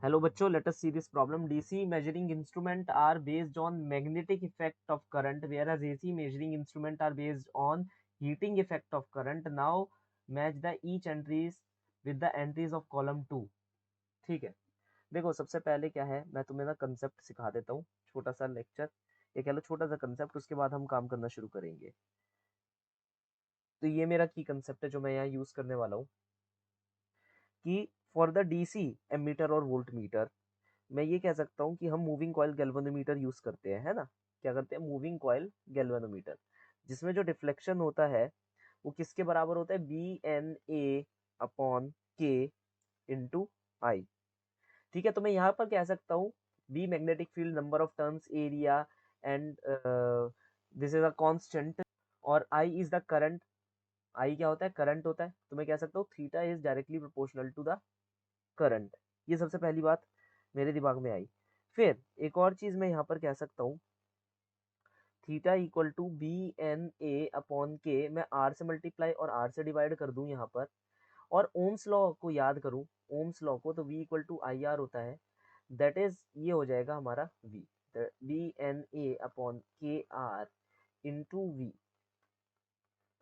Hello बच्चों, let us see this problem. DC measuring instrument are based on magnetic effect of current, whereas AC measuring instrument are based on heating effect of current. Now match the each entries with the entries of column 2. ठीक है, देखो सबसे पहले क्या है, मैं तुम्हें ना कंसेप्ट सिखा देता हूँ, छोटा सा लेक्चर, ये कह लो छोटा सा कंसेप्ट, उसके बाद हम काम करना शुरू करेंगे। तो ये मेरा की कंसेप्ट है जो मैं यहाँ यूज करने वाला हूँ कि फॉर द डीसी एमीटर और वोल्ट मीटर मैं ये कह सकता हूँ कि हम मूविंग कॉइल गैल्वेनोमीटर यूज करते हैं, है ना। क्या करते हैं, मूविंग कॉइल गैल्वेनोमीटर, जिसमें जो डिफ्लेक्शन होता है वो किसके बराबर होता है, B N A upon K into I. ठीक है, तो मैं यहाँ पर कह सकता हूँ B magnetic field, number of turns, area and this is a constant, और I is the current. I क्या होता है, करंट होता है, तो मैं कह सकता हूँ theta is directly proportional to the current. ये सबसे पहली बात मेरे दिमाग में आई। फिर एक और चीज मैं यहाँ पर कह सकता हूँ, theta equal to B N A upon K, मैं आर से मल्टीप्लाई और आर से डिवाइड कर दूं यहाँ पर, और ओम्स लॉ को याद करूं, ओम्स लॉ को, तो v equal to I R होता है, दैट इज ये हो जाएगा हमारा v, B N A upon K R into V.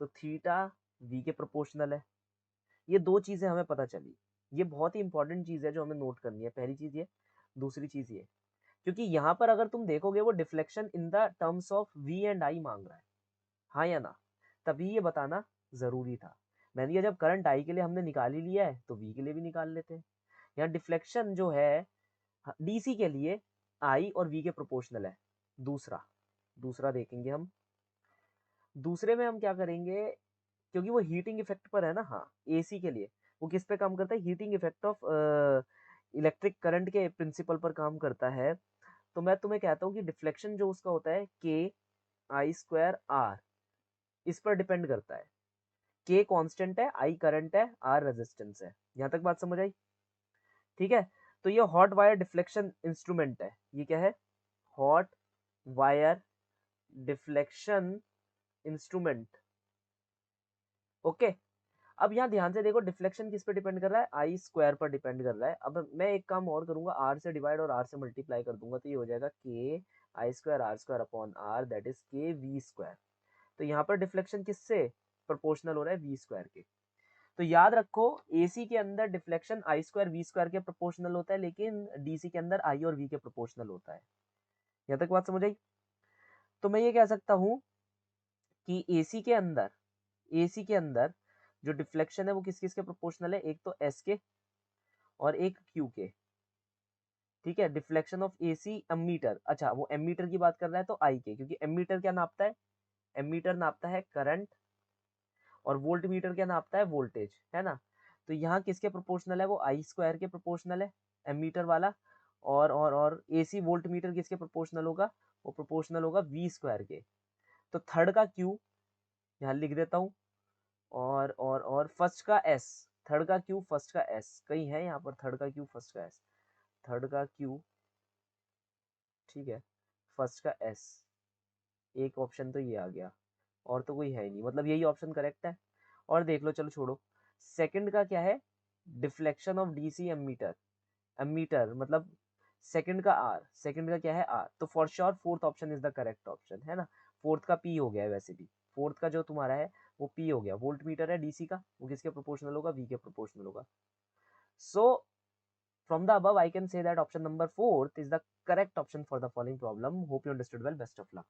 तो थीटा v के प्रोपोर्शनल है। ये दो चीजें हमें पता चली, ये बहुत ही इंपॉर्टेंट चीज है जो हमें नोट करनी है। पहली चीज ये, दूसरी चीज ये, क्योंकि यहाँ पर अगर तुम देखोगे वो deflection in the terms of V and I मांग रहा है, हाँ या ना, तभी ये बताना जरूरी था। मैंने कहा जब करंट आई के लिए हमने निकाल ही लिया है तो वी के लिए भी निकाल लेते हैं। यहाँ डिफ्लेक्शन जो है डीसी के लिए आई और वी के प्रोपोर्शनल है। दूसरा दूसरा देखेंगे हम, दूसरे में हम क्या करेंगे, क्योंकि वो हीटिंग इफेक्ट पर है ना, हाँ एसी के लिए वो किस पे काम करता है, heating effect of electric current के प्रिंसिपल पर काम करता है। तो मैं तुम्हें कहता हूँ कि डिफ्लेक्शन जो उसका होता है के आई स्क्वायर आर, इस पर डिपेंड करता है। के कांस्टेंट है, आई करंट है, आर रेजिस्टेंस है। यहां तक बात समझ आई, ठीक है। तो ये हॉट वायर डिफ्लेक्शन इंस्ट्रूमेंट है, ये क्या है, hot wire deflection instrument. Okay, अब यहाँ ध्यान से देखो डिफ्लेक्शन किस पे डिपेंड कर रहा है, आई स्क्वायर पर डिपेंड कर रहा है। अब मैं एक काम और करूंगा, आर से डिवाइड और आर से मल्टीप्लाई कर दूंगा, तो ये हो जाएगा के I square R square upon R, that is के वी स्क्वायर। तो यहाँ पर डिफ्लेक्शन किससे प्रोपोर्शनल हो रहा है, वी स्क्वायर के। तो याद रखो एसी के अंदर deflection I square V square के प्रोपोर्शनल होता है, लेकिन डीसी के अंदर आई और वी के प्रोपोर्शनल होता है। यहाँ तक बात समझ आई। तो मैं ये कह सकता हूँ कि एसी के अंदर जो डिफ्लेक्शन है वो किस किस के प्रोपोर्शनल है, एक तो एस के और एक क्यू के। ठीक है, डिफ्लेक्शन ऑफ एसी एमीटर, अच्छा वो एमीटर की बात कर रहा है तो आई के, क्योंकि एमीटर क्या नापता है, एमीटर नापता है करंट, और वोल्ट मीटर क्या नापता है, वोल्टेज, है ना। तो यहाँ किसके प्रोपोर्शनल है, वो आई स्क्वायर के प्रोपोर्शनल है, एमीटर वाला। और एसी वोल्ट मीटर किसके प्रोपोर्शनल होगा, वो प्रोपोर्शनल होगा वी स्क्वायर के। तो थर्ड का क्यू यहाँ लिख देता हूँ, और फर्स्ट का एस, थर्ड का क्यू फर्स्ट का एस, कहीं है यहाँ पर थर्ड का क्यू फर्स्ट का एस, थर्ड का क्यू, ठीक है, फर्स्ट का एस, एक ऑप्शन तो ये आ गया, और तो कोई है ही नहीं, मतलब यही ऑप्शन करेक्ट है। और देख लो, चलो छोड़ो, सेकंड का क्या है, deflection of DC ammeter, ammeter मतलब सेकंड का आर, सेकंड का क्या है आर, तो for sure fourth option is the correct option, है ना। फोर्थ का पी हो गया है, वैसे भी फोर्थ का जो तुम्हारा है वो पी हो गया, वोल्ट मीटर है डीसी का, वो किसके प्रोपोर्शनल होगा, वी के प्रोपोर्शनल होगा। सो from the above I can say that option number 4 is the correct option for the following problem. Hope you understood well. Best of luck.